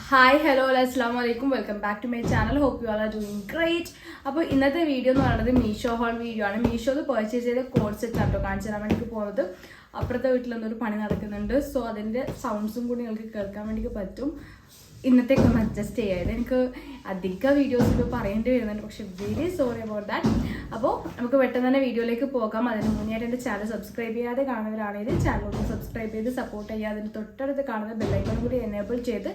Hi hello അസ്സാം വലൈക്കും welcome back to my channel. Hope you are doing great. അപ്പോൾ ഇന്നത്തെ വീഡിയോ എന്ന് പറയുന്നത് മീഷോ ഹോൾ വീഡിയോ ആണ്. മീഷോയിൽ പർച്ചേസ് ചെയ്ത കോഡ് സെറ്റ് ആട്ടോ കാണിച്ചു തരാൻ വേണ്ടി പോകുന്നത്. അപ്പുറത്തെ വീട്ടിലൊന്നൊരു പണി നടക്കുന്നുണ്ട്. സോ അതിൻ്റെ സൗണ്ട്സും കൂടി നിങ്ങൾക്ക് കേൾക്കാൻ വേണ്ടി പറ്റും. ഇന്നത്തേക്കൊന്ന് അഡ്ജസ്റ്റ് ചെയ്യാതെ എനിക്ക് അധിക വീഡിയോസ് ഇപ്പോൾ പറയേണ്ടി വരുന്നുണ്ട്, പക്ഷെ വെരി സോറി അബൌട്ട് ദാറ്റ്. അപ്പോൾ നമുക്ക് പെട്ടെന്ന് തന്നെ വീഡിയോയിലേക്ക് പോകാം. അതിന് മുന്നേയായിട്ട് എൻ്റെ ചാനൽ സബ്സ്ക്രൈബ് ചെയ്യാതെ കാണുന്നവരാണെങ്കിൽ ചാനൽ ഒന്ന് സബ്സ്ക്രൈബ് ചെയ്ത് സപ്പോർട്ട് ചെയ്യുക. അതിന് തൊട്ടടുത്ത് കാണുന്ന ബെല്ലൈക്കൺ കൂടി എനേബിൾ ചെയ്ത്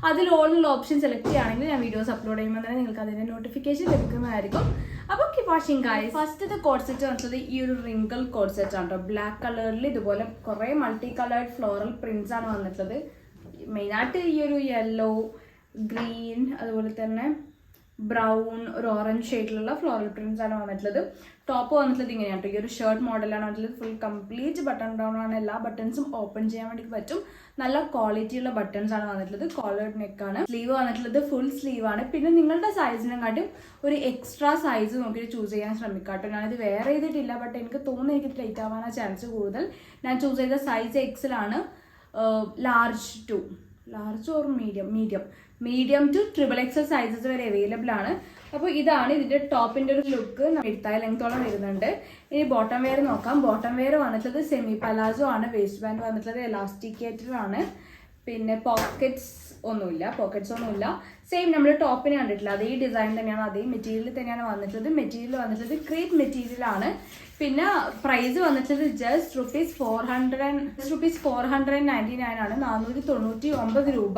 അതിൽ ഓൾ ഓപ്ഷൻ സെലക്ട് ചെയ്യുകയാണെങ്കിൽ ഞാൻ വീഡിയോസ് അപ്ലോഡ് ചെയ്യുമ്പോൾ തന്നെ നിങ്ങൾക്ക് അതിൻ്റെ നോട്ടിഫിക്കേഷൻ ലഭിക്കുന്നതായിരിക്കും. അപ്പോൾ കീപ് വാച്ചിങ് ഗൈസ്. ഫസ്റ്റത്തെ കോഡ് സെറ്റ് വന്നത് ഈ ഒരു റിങ്കിൾ കോഡ് സെറ്റ് ആണ് കേട്ടോ. ബ്ലാക്ക് കളറിൽ ഇതുപോലെ കുറേ മൾട്ടി കളേർഡ് ഫ്ലോറൽ പ്രിന്റ്സ് ആണ് വന്നിട്ടുള്ളത്. മെയിനായിട്ട് ഈ ഒരു യെല്ലോ, ഗ്രീൻ, അതുപോലെ തന്നെ ബ്രൗൺ, ഒരു ഓറഞ്ച് ഷെയ്ഡിലുള്ള ഫ്ലോറൽ പ്രിന്റ്സ് ആണ് വന്നിട്ടുള്ളത്. ടോപ്പ് വന്നിട്ടുള്ളത് ഇങ്ങനെയാണ്. ഈ ഒരു ഷർട്ട് മോഡലാണ് വന്നിട്ടുള്ളത്. ഫുൾ കംപ്ലീറ്റ് ബട്ടൺ ഡൗൺ ആണ്. എല്ലാ ബട്ടൺസും ഓപ്പൺ ചെയ്യാൻ വേണ്ടി പറ്റും. നല്ല ക്വാളിറ്റിയുള്ള ബട്ടൺസ് ആണ് വന്നിട്ടുള്ളത്. കോളേർഡ് നെക്കാണ്. സ്ലീവ് വന്നിട്ടുള്ളത് ഫുൾ സ്ലീവ് ആണ്. പിന്നെ നിങ്ങളുടെ സൈസിനെക്കാട്ടും ഒരു എക്സ്ട്രാ സൈസ് നോക്കിയിട്ട് ചൂസ് ചെയ്യാൻ ശ്രമിക്കാട്ടോ. ഞാനിത് വേറെ ചെയ്തിട്ടില്ല, ബട്ട് എനിക്ക് തോന്നുന്നു എനിക്ക് ടൈറ്റ് ആവാനാണ് ചാൻസ് കൂടുതൽ. ഞാൻ ചൂസ് ചെയ്ത സൈസ് എക്സലാണ്. Large or medium to XXL sizes വരെ അവൈലബിൾ ആണ്. അപ്പോൾ ഇതാണ് ഇതിന്റെ ടോപ്പിന്റെ ഒരു ലുക്ക്. എഴുത്തായ ലെങ്ത്തോളം വരുന്നുണ്ട്. ഇനി ബോട്ടം വെയർ നോക്കാം. ബോട്ടം വെയർ വന്നിട്ടുള്ളത് സെമി പലാസോ ആണ്. വേസ്റ്റ് ബാൻഡ് വന്നിട്ടുള്ളത് എലാസ്റ്റിക്കേറ്റഡ് ആണ്. പിന്നെ പോക്കറ്റ്സ് ഒന്നുമില്ല. സെയിം നമ്മൾ ടോപ്പിന് കണ്ടിട്ടില്ല അതേ ഡിസൈൻ തന്നെയാണ്, അതേ മെറ്റീരിയൽ തന്നെയാണ് വന്നിട്ടുള്ളത്. മെറ്റീരിയൽ വന്നിട്ടുള്ളത് ക്രേപ്പ് മെറ്റീരിയൽ ആണ്. പിന്നെ പ്രൈസ് വന്നിട്ടുള്ളത് ജസ്റ്റ് ₹499 ആണ്. 499 രൂപ.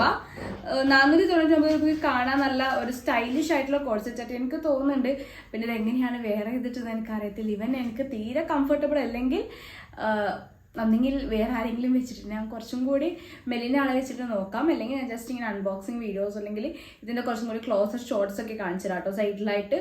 499 രൂപയ്ക്ക് കാണാൻ നല്ല ഒരു സ്റ്റൈലിഷ് ആയിട്ടുള്ള കോഡ് സെറ്റ് ആയിട്ട് എനിക്ക് തോന്നുന്നുണ്ട്. പിന്നെ ഇതെങ്ങനെയാണ് വേറെ ചെയ്തിട്ടെന്ന് എനിക്കറിയത്തില്ല. ഇവൻ എനിക്ക് തീരെ കംഫർട്ടബിൾ അല്ലെങ്കിൽ ഒന്നെങ്കിൽ വേറെ ആരെങ്കിലും വെച്ചിട്ട് ഞാൻ കുറച്ചും കൂടി മെലിൻ്റെ ആളെ വെച്ചിട്ട് നോക്കാം. അല്ലെങ്കിൽ ഞാൻ ജസ്റ്റ് ഇങ്ങനെ അൺബോക്സിങ് വീഡിയോസ് അല്ലെങ്കിൽ ഇതിൻ്റെ കുറച്ചും കൂടി ക്ലോസർ ഷോർട്സ് ഒക്കെ കാണിച്ചു തരാം കേട്ടോ സൈഡിലായിട്ട്.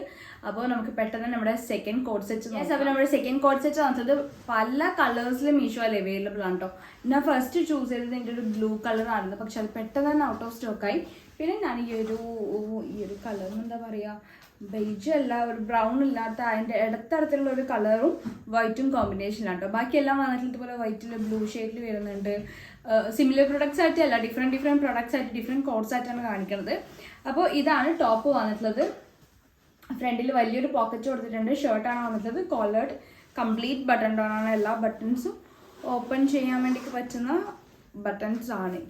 അപ്പോൾ നമുക്ക് പെട്ടെന്ന് നമ്മുടെ സെക്കൻഡ് കോഡ് സെറ്റ് അപ്പോൾ നമ്മുടെ സെക്കൻഡ് കോഡ് സെറ്റ് വന്നത് പല കളേഴ്സിലും മീഷോയിൽ അവൈലബിൾ ആണ് കേട്ടോ. ഞാൻ ഫസ്റ്റ് ചൂസ് ചെയ്തത് എൻ്റെ ഒരു ബ്ലൂ കളറായിരുന്നു, പക്ഷെ അത് പെട്ടെന്ന് തന്നെ ഔട്ട് ഓഫ് സ്റ്റോക്കായി. പിന്നെ ഞാൻ ഈ ഒരു കളറിന് എന്താ പറയുക, ബെയ്ജ് അല്ല, ഒരു ബ്രൗൺ ഇല്ലാത്ത അതിൻ്റെ ഇടത്തരത്തിലുള്ള ഒരു കളറും വൈറ്റും കോമ്പിനേഷനാണ് കേട്ടോ. ബാക്കിയെല്ലാം വന്നിട്ട് ഇതുപോലെ വൈറ്റിൽ ബ്ലൂ ഷെയ്ഡിൽ വരുന്നുണ്ട്. സിമിലർ പ്രൊഡക്ട്സ് ആയിട്ടല്ല, ഡിഫറെൻറ്റ് പ്രൊഡക്ട്സ് ആയിട്ട് ഡിഫറെൻറ്റ് കോഡ്സ് ആയിട്ടാണ് കാണിക്കുന്നത്. അപ്പോൾ ഇതാണ് ടോപ്പ് വന്നിട്ടുള്ളത്. ഫ്രണ്ടിൽ വലിയൊരു പോക്കറ്റ് കൊടുത്തിട്ടുണ്ട്. ഷർട്ടാണ് വന്നിട്ടുള്ളത്. കോളേർഡ് കംപ്ലീറ്റ് ബട്ടൺ ഡൗൺ ആണ്. എല്ലാ ബട്ടൺസും ഓപ്പൺ ചെയ്യാൻ വേണ്ടി പറ്റുന്ന ബട്ടൺസ് ആണ്.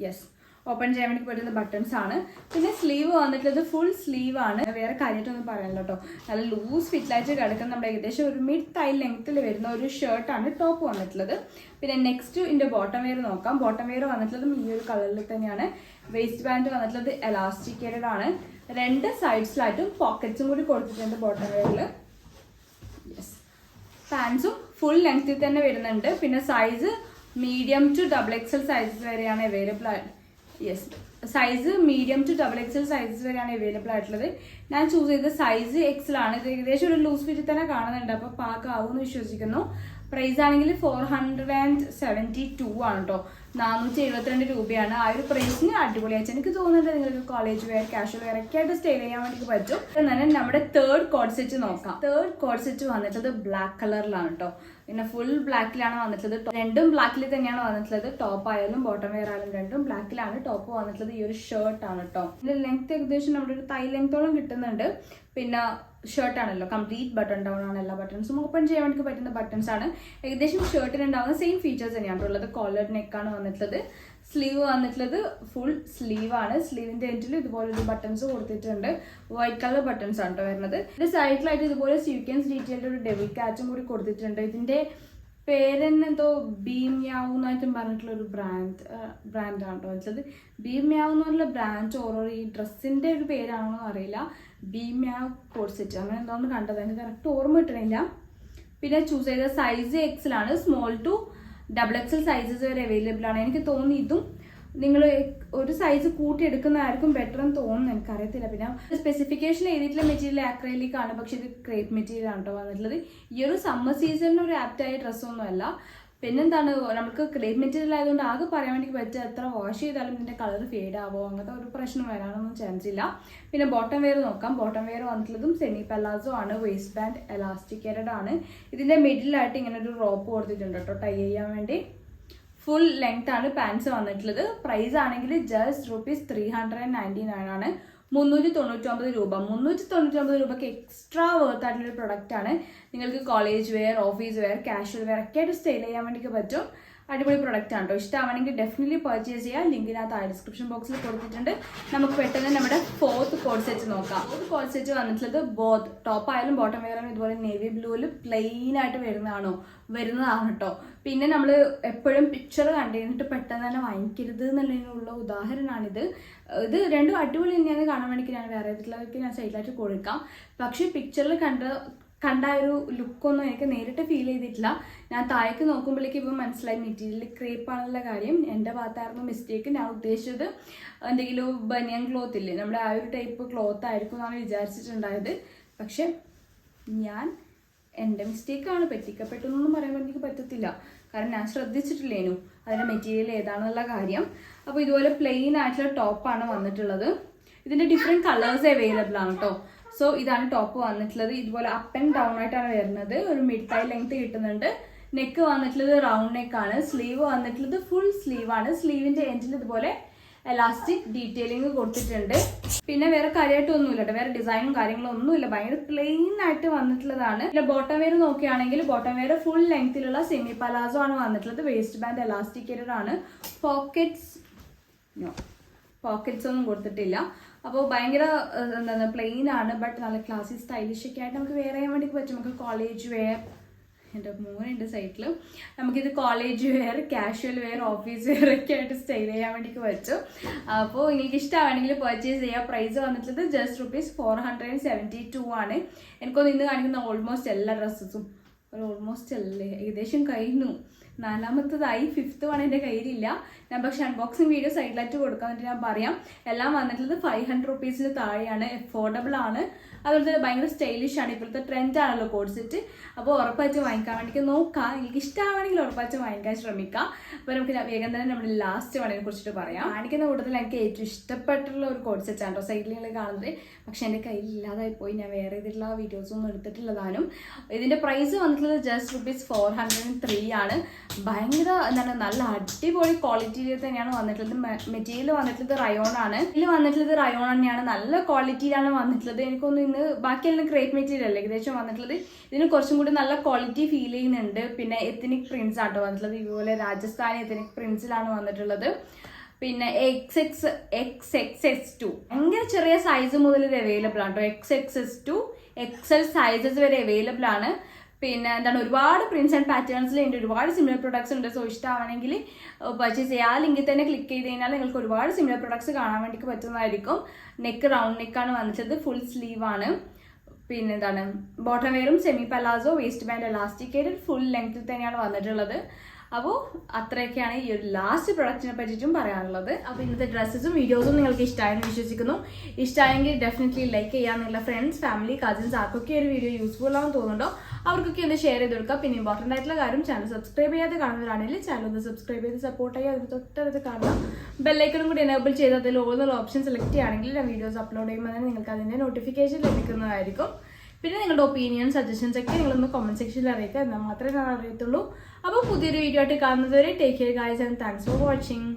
ഓപ്പൺ ചെയ്യാൻ വേണ്ടി പറ്റുന്ന ബട്ടൺസ് ആണ്. പിന്നെ സ്ലീവ് വന്നിട്ടുള്ളത് ഫുൾ സ്ലീവ് ആണ്. വേറെ കാര്യമായിട്ടൊന്നും പറയാനില്ല കേട്ടോ. നല്ല ലൂസ് ഫിറ്റായിട്ട് കിടക്കുന്ന നമ്മുടെ ഏകദേശം ഒരു മിഡ് തൈ ലെങ്ത്തിൽ വരുന്ന ഒരു ഷർട്ടാണ് ടോപ്പ് വന്നിട്ടുള്ളത്. പിന്നെ നെക്സ്റ്റ് ഇതിൻ്റെ ബോട്ടം വെയർ നോക്കാം. ബോട്ടം വെയർ വന്നിട്ടുള്ളതും ഈ ഒരു കളറിൽ തന്നെയാണ്. വേസ്റ്റ് ബാൻഡ് വന്നിട്ടുള്ളത് എലാസ്റ്റിക്കേറ്റഡ് ആണ്. രണ്ട് സൈഡ്സിലായിട്ടും പോക്കറ്റ്സും കൂടി കൊടുത്തിട്ടുണ്ട് ബോട്ടം വെയറിൽ. പാൻസും ഫുൾ ലെങ്ത്തിൽ തന്നെ വരുന്നുണ്ട്. പിന്നെ size medium to XXL sizes വരെയാണ് അവൈലബിൾ ആയിട്ട്. Size medium to XXL sizes വരെയാണ് അവൈലബിൾ ആയിട്ടുള്ളത്. ഞാൻ ചൂസ് ചെയ്ത സൈസ് XL ആണ്. ഇത് ഏകദേശം ഒരു ലൂസ് ഫിറ്റ് തന്നെ കാണുന്നുണ്ട്. അപ്പോൾ പാകമാവുമെന്ന് വിശ്വസിക്കുന്നു. പ്രൈസ് ആണെങ്കിൽ 472 ആണ് കേട്ടോ. 472 രൂപയാണ്. ആ ഒരു പ്രൈസിന് അടിപൊളിയായിട്ട് എനിക്ക് തോന്നുന്നുണ്ട്. നിങ്ങൾക്ക് കോളേജ് വെയർ, കാഷ്വൽ വെയർ ഒക്കെ ആയിട്ട് സ്റ്റൈൽ ചെയ്യാൻ വേണ്ടി പറ്റും. തന്നെ നമ്മുടെ തേർഡ് കോഡ് സെറ്റ് നോക്കാം. തേർഡ് കോഡ് സെറ്റ് വന്നിട്ടുള്ളത് ബ്ലാക്ക് കളറിലാണ് കേട്ടോ. പിന്നെ ഫുൾ ബ്ലാക്കിലാണ് വന്നിട്ടുള്ളത്. രണ്ടും ബ്ലാക്കിൽ തന്നെയാണ് വന്നിട്ടുള്ളത്. ടോപ്പ് ആയാലും ബോട്ടം വെയർ ആയാലും രണ്ടും ബ്ലാക്കിലാണ്. ടോപ്പ് വന്നിട്ടുള്ളത് ഈ ഒരു ഷർട്ടാണ് കേട്ടോ. ഇതിന്റെ ലെങ്ത് ഏകദേശം നമ്മുടെ ഒരു തൈ ലെങ്ത്തോളം കിട്ടുന്നുണ്ട്. പിന്നെ ഷർട്ടാണല്ലോ, കംപ്ലീറ്റ് ബട്ടൺ ഡൗൺ ആണ്. എല്ലാ ബട്ടൺസും ഓപ്പൺ ചെയ്യാൻ വേണ്ടി പറ്റുന്ന ബട്ടൺസ് ആണ്. ഏകദേശം ഷർട്ടിന് ഉണ്ടാവുന്ന സെയിം ഫീച്ചേഴ്സ് തന്നെയാണ് ഉള്ളത്. കോളർ നെക്കാണ് വന്നിട്ടുള്ളത്. സ്ലീവ് വന്നിട്ടുള്ളത് ഫുൾ സ്ലീവ് ആണ്. സ്ലീവിന്റെ എൻഡിൽ ഇതുപോലെ ഒരു ബട്ടൺസ് കൊടുത്തിട്ടുണ്ട്. വൈറ്റ് കളർ ബട്ടൺസ് ആണ് കേട്ടോ വരുന്നത്. ഇതിന്റെ സൈഡിലായിട്ട് ഇതുപോലെ സീക്വൻസ് ഡീറ്റെയിൽഡ് ഒരു ഡെവിൾ ക്യാച്ചും കൂടി കൊടുത്തിട്ടുണ്ട്. ഇതിന്റെ പേരെന്തോ ബീമ്യാവ് എന്നായിട്ടും പറഞ്ഞിട്ടുള്ള ഒരു ബ്രാൻഡാണ് കേട്ടോ വെച്ചത്. ബീമ്യാവ് എന്ന് പറഞ്ഞുള്ള ബ്രാൻഡ് ഓരോ ഈ ഡ്രസ്സിന്റെ ഒരു പേരാണോ അറിയില്ല. ബീമ്യാവ് കോഡ് സെറ്റ് അങ്ങനെ എന്തോന്ന് കണ്ടത്, എനിക്ക് കറക്റ്റ് ഓർമ്മ കിട്ടണില്ല. പിന്നെ ചൂസ് ചെയ്ത സൈസ് XL ആണ്. സ്മോൾ ടു XXL സൈസസ് വരെ അവൈലബിൾ ആണ്. എനിക്ക് തോന്നി ഇതും നിങ്ങൾ ഒരു സൈസ് കൂട്ടിയെടുക്കുന്നതായിരിക്കും ബെറ്റർ എന്ന് തോന്നുന്നു, എനിക്കറിയത്തില്ല. പിന്നെ സ്പെസിഫിക്കേഷൻ എഴുതിയിട്ടുള്ള മെറ്റീരിയൽ ആക്രൈലിക് ആണ്, പക്ഷെ ഇത് ക്രേപ്പ് മെറ്റീരിയൽ ആണ് കേട്ടോ വന്നിട്ടുള്ളത്. ഈ ഒരു സമ്മർ സീസണിന് ഒരു ആപ്റ്റായ ഡ്രസ്സൊന്നും അല്ല. പിന്നെന്താണ്, നമുക്ക് ക്രേപ്പ് മെറ്റീരിയൽ ആയതുകൊണ്ട് ആകെ പറയാൻ വേണ്ടി പറ്റുക എത്ര വാഷ് ചെയ്താലും ഇതിൻ്റെ കളർ ഫെയ്ഡ് ആവോ അങ്ങനത്തെ ഒരു പ്രശ്നം വരാനൊന്നും ചാൻസ് ഇല്ല. പിന്നെ ബോട്ടം വെയർ നോക്കാം. ബോട്ടം വെയർ വന്നിട്ടുള്ളതും സെമി പലാസോ ആണ്. വേസ്റ്റ് ബാൻഡ് എലാസ്റ്റിക്കേറ്റഡ് ആണ്. ഇതിൻ്റെ മിഡിലായിട്ട് ഇങ്ങനെ ഒരു റോപ്പ് കൊടുത്തിട്ടുണ്ട് കേട്ടോ ടൈ ചെയ്യാൻ വേണ്ടി. ഫുൾ ലെങ്ത് ആണ് പാൻസ് വന്നിട്ടുള്ളത്. പ്രൈസ് ആണെങ്കിൽ ജസ്റ്റ് ₹399 ആണ്. 399 രൂപ. 399 രൂപയ്ക്ക് എക്സ്ട്രാ വർത്ത് ആയിട്ടുള്ളൊരു പ്രൊഡക്റ്റ് ആണ്. നിങ്ങൾക്ക് college wear, office wear, casual wear ഒക്കെ ആയിട്ട് സ്റ്റൈൽ ചെയ്യാൻ വേണ്ടി പറ്റും. അടിപൊളി പ്രൊഡക്റ്റ് ആണ് കേട്ടോ. ഇഷ്ടമാണെങ്കിൽ ഡെഫിനറ്റ്ലി പർച്ചേസ് ചെയ്യാം. ലിങ്ക് ഞാൻ താഴെ ഡിസ്ക്രിപ്ഷൻ ബോക്സിൽ കൊടുത്തിട്ടുണ്ട്. നമുക്ക് പെട്ടെന്ന് നമ്മുടെ 4th കോഡ് സെറ്റ് നോക്കാം. 4th കോഡ് സെറ്റ് വന്നിട്ടുള്ളത് ബോത്ത് ടോപ്പ് ആയാലും ബോട്ടം വെയർ ആയാലും ഇതുപോലെ നേവി ബ്ലൂവിൽ പ്ലെയിൻ ആയിട്ട് വരുന്നതാണ് കേട്ടോ. പിന്നെ നമ്മൾ എപ്പോഴും പിക്ചർ കണ്ടുകഴിഞ്ഞിട്ട് പെട്ടെന്ന് തന്നെ വാങ്ങിക്കരുത് എന്നുള്ളതിനുള്ള ഉദാഹരണമാണിത്. ഇത് രണ്ടും അടിപൊളി തന്നെയാണ് കാണാൻ വേണ്ടിയിട്ട്. ഞാൻ വേറെ ഇതിലേക്ക് ഞാൻ സൈഡിലായിട്ട് കൊടുക്കാം. പക്ഷേ പിക്ചറിൽ കണ്ട ഒരു ലുക്കൊന്നും എനിക്ക് നേരിട്ട് ഫീൽ ചെയ്തിട്ടില്ല. ഞാൻ താഴേക്ക് നോക്കുമ്പോഴേക്കും ഇപ്പം മനസ്സിലായി മെറ്റീരിയൽ ക്രേപ്പാണുള്ള കാര്യം. എൻ്റെ ഭാഗത്തായിരുന്നു മിസ്റ്റേക്ക്. ഞാൻ ഉദ്ദേശിച്ചത് എന്തെങ്കിലും ബനിയൻ ക്ലോത്ത് ഇല്ലേ, നമ്മുടെ ആ ഒരു ടൈപ്പ് ക്ലോത്ത് ആയിരിക്കും എന്നാണ് വിചാരിച്ചിട്ടുണ്ടായത്. പക്ഷെ എൻ്റെ മിസ്റ്റേക്കാണ്. പറ്റിക്കപ്പെട്ടെന്നൊന്നും പറയാൻ എനിക്ക് പറ്റത്തില്ല, കാരണം ഞാൻ ശ്രദ്ധിച്ചിട്ടില്ലേനു അതിൻ്റെ മെറ്റീരിയൽ ഏതാണെന്നുള്ള കാര്യം. അപ്പോൾ ഇതുപോലെ പ്ലെയിൻ ആയിട്ടുള്ള ടോപ്പാണ് വന്നിട്ടുള്ളത്. ഇതിൻ്റെ ഡിഫറെൻറ്റ് കളേഴ്സ് അവൈലബിൾ ആണ് കേട്ടോ. സോ ഇതാണ് ടോപ്പ് വന്നിട്ടുള്ളത്. ഇതുപോലെ അപ്പ് ആൻഡ് ഡൗൺ ആയിട്ടാണ് വരുന്നത്. ഒരു മിഡ് തൈ ലെങ്ത് കിട്ടുന്നുണ്ട്. നെക്ക് വന്നിട്ടുള്ളത് റൗണ്ട് നെക്കാണ്. സ്ലീവ് വന്നിട്ടുള്ളത് ഫുൾ സ്ലീവാണ്. സ്ലീവിൻ്റെ എൻഡിൽ ഇതുപോലെ എലാസ്റ്റിക് ഡീറ്റെയിലിംഗ് കൊടുത്തിട്ടുണ്ട്. പിന്നെ വേറെ കാര്യമായിട്ടൊന്നുമില്ല കേട്ടോ, വേറെ ഡിസൈനും കാര്യങ്ങളും ഒന്നുമില്ല. ഭയങ്കര പ്ലെയിൻ ആയിട്ട് വന്നിട്ടുള്ളതാണ്. പിന്നെ ബോട്ടം വെയർ നോക്കുകയാണെങ്കിൽ ബോട്ടം വെയർ ഫുൾ ലെങ്ത്തിലുള്ള സെമി പലാസോ ആണ് വന്നിട്ടുള്ളത്. വേസ്റ്റ് ബാൻഡ് എലാസ്റ്റിക്കേറ്റഡ് ആണ്. പോക്കറ്റ്സ് ഒന്നും കൊടുത്തിട്ടില്ല. അപ്പോൾ ഭയങ്കര പ്ലെയിൻ ആണ്, ബട്ട് നല്ല ക്ലാസി സ്റ്റൈലിഷ് ഒക്കെ ആയിട്ട് നമുക്ക് വെയർ ചെയ്യാൻ വേണ്ടി പറ്റും. നമുക്ക് കോളേജ് വെയർ, എൻ്റെ മോനുണ്ട് സൈറ്റിൽ, നമുക്കിത് college wear, casual wear, office wear ഒക്കെ ആയിട്ട് സ്റ്റൈൽ ചെയ്യാൻ വേണ്ടി പറ്റും. അപ്പോൾ നിങ്ങൾക്ക് ഇഷ്ടമാണെങ്കിൽ പർച്ചേസ് ചെയ്യാം. പ്രൈസ് വന്നിട്ടുള്ളത് ജസ്റ്റ് ₹472 ആണ്. എനിക്കൊന്ന് ഇന്ന് കാണിക്കുന്ന ഓൾമോസ്റ്റ് എല്ലാ ഡ്രസ്സസും ഓൾമോസ്റ്റ് അല്ലേ ഏകദേശം കഴിഞ്ഞു. 4ാമത്തതായി 5th ആണ് എൻ്റെ കയ്യിലില്ല. ഞാൻ പക്ഷെ അൺബോക്സിങ് വീഡിയോ സൈഡിലായിട്ട് കൊടുക്കാൻ വേണ്ടി ഞാൻ പറയാം. എല്ലാം വന്നിട്ടുള്ളത് ₹500 താഴെയാണ്. അഫോർഡബിൾ ആണ്. അതുപോലെ തന്നെ ഭയങ്കര സ്റ്റൈലിഷ് ആണ്. ഇപ്പോഴത്തെ ട്രെൻഡ് ആണല്ലോ കോഡ് സെറ്റ്. അപ്പോൾ ഉറപ്പായിട്ട് വാങ്ങിക്കാൻ വേണ്ടി നോക്കാം. എനിക്ക് ഇഷ്ടമാണെങ്കിൽ ഉറപ്പായിട്ട് വാങ്ങിക്കാൻ ശ്രമിക്കാം. അപ്പോൾ നമുക്ക് വേഗം തന്നെ നമ്മുടെ ലാസ്റ്റ് വണിനെ കുറിച്ചിട്ട് പറയാം. കാണിക്കുന്ന കൂട്ടത്തിൽ എനിക്ക് ഏറ്റവും ഇഷ്ടപ്പെട്ടുള്ള ഒരു കോഡ് സെറ്റ് ആണ് കേട്ടോ സൈഡിൽ നിങ്ങൾ കാണുന്നത്. പക്ഷെ എൻ്റെ കയ്യിൽ ഇല്ലാതായി പോയി. ഞാൻ വേറെ ഇതിലുള്ള വീഡിയോസൊന്നും എടുത്തിട്ടുള്ളതാനും. ഇതിൻ്റെ പ്രൈസ് വന്നിട്ടുള്ളത് ജസ്റ്റ് ₹403 ആണ്. ഭയങ്കര നല്ല അടിപൊളി ക്വാളിറ്റിയിൽ തന്നെയാണ് വന്നിട്ടുള്ളത്. മെറ്റീരിയൽ വന്നിട്ടുള്ളത് റയോൺ ആണ്. ഇതിൽ വന്നിട്ടുള്ളത് റയോൺ തന്നെയാണ്. നല്ല ക്വാളിറ്റിയിലാണ് വന്നിട്ടുള്ളത്. എനിക്കൊന്നും ഇന്ന് ബാക്കിയെല്ലാം ക്രേപ്പ് മെറ്റീരിയൽ അല്ലേ ഏകദേശം വന്നിട്ടുള്ളത്. ഇതിന് കുറച്ചും കൂടി നല്ല ക്വാളിറ്റി ഫീൽ ചെയ്യുന്നുണ്ട്. പിന്നെ എത്തനിക് പ്രിന്റ്സ് ആട്ടോ വന്നിട്ടുള്ളത്. ഇതുപോലെ രാജസ്ഥാനി എത്തനിക് പ്രിന്റ്സിലാണ് വന്നിട്ടുള്ളത്. പിന്നെ XXS2 ഭയങ്കര ചെറിയ സൈസ് മുതൽ ഇത് അവൈലബിൾ ആണ് കേട്ടോ. XXS2 XL സൈസസ് വരെ അവൈലബിൾ ആണ്. പിന്നെ ഒരുപാട് പ്രിന്റ്സ് ആൻഡ് പാറ്റേൺസിലുണ്ട്. ഒരുപാട് സിമിലർ പ്രൊഡക്ട്സ് ഉണ്ട്. സോ ഇഷ്ടമാണെങ്കിൽ പർച്ചേസ് ചെയ്യുക. ആ ലിങ്കിൽ തന്നെ ക്ലിക്ക് ചെയ്ത് കഴിഞ്ഞാൽ നിങ്ങൾക്ക് ഒരുപാട് സിമിലർ പ്രൊഡക്ട്സ് കാണാൻ വേണ്ടി പറ്റുന്നതായിരിക്കും. നെക്ക് റൗണ്ട് നെക്കാണ് വന്നിട്ടത്. ഫുൾ സ്ലീവ് ആണ്. പിന്നെ ബോട്ടം വെയറും semi palazzo, waist band elasticated, full ലെങ്ത്തിൽ തന്നെയാണ് വന്നിട്ടുള്ളത്. അപ്പോൾ അത്രയൊക്കെയാണ് ഈ ഒരു ലാസ്റ്റ് പ്രൊഡക്റ്റിനെ പറ്റിയിട്ടും പറയാനുള്ളത്. അപ്പോൾ ഇന്നത്തെ ഡ്രസ്സസും വീഡിയോസും നിങ്ങൾക്ക് ഇഷ്ടമായെന്ന് വിശ്വസിക്കുന്നു. ഇഷ്ടമായെങ്കിൽ ഡെഫിനറ്റ്ലി ലൈക്ക് ചെയ്യാൻ. നിങ്ങളുടെ ഫ്രണ്ട്സ്, ഫാമിലി, കസിൻസ് ആർക്കൊക്കെ ഒരു വീഡിയോ യൂസ്ഫുൾ ആണെന്ന് തോന്നുന്നുണ്ടോ അവർക്കൊക്കെ ഒന്ന് ഷെയർ ചെയ്ത് കൊടുക്കുക. പിന്നെ ഇമ്പോർട്ടൻ്റ് ആയിട്ടുള്ള കാര്യം, ചാനൽ സബ്സ്ക്രൈബ് ചെയ്യാതെ കാണുന്നവരാണെങ്കിൽ ചാനൽ ഒന്ന് സബ്സ്ക്രൈബ് ചെയ്ത് സപ്പോർട്ട് ചെയ്യുക. അതിന് തൊട്ടടുത്ത് കാണുക ബെല്ലൈക്കണും കൂടി എനേബിൾ ചെയ്ത് അതിൽ ഓരോ ഓപ്ഷൻ സെലക്ട് ചെയ്യുകയാണെങ്കിൽ ഞാൻ വീഡിയോസ് അപ്ലോഡ് ചെയ്യുമ്പോൾ തന്നെ നിങ്ങൾക്ക് അതിൻ്റെ നോട്ടിഫിക്കേഷൻ ലഭിക്കുന്നതായിരിക്കും. പിന്നെ നിങ്ങളുടെ ഒപ്പീനിയൻ, സജഷൻസ് ഒക്കെ നിങ്ങളൊന്ന് കമന്റ് സെക്ഷനിൽ അറിയിക്കുക. എന്നാൽ മാത്രമേ ഞാൻ അറിയത്തുള്ളൂ. അപ്പോൾ പുതിയൊരു വീഡിയോ ആയിട്ട് കാണുന്നതുവരെ take care guys and thanks for watching.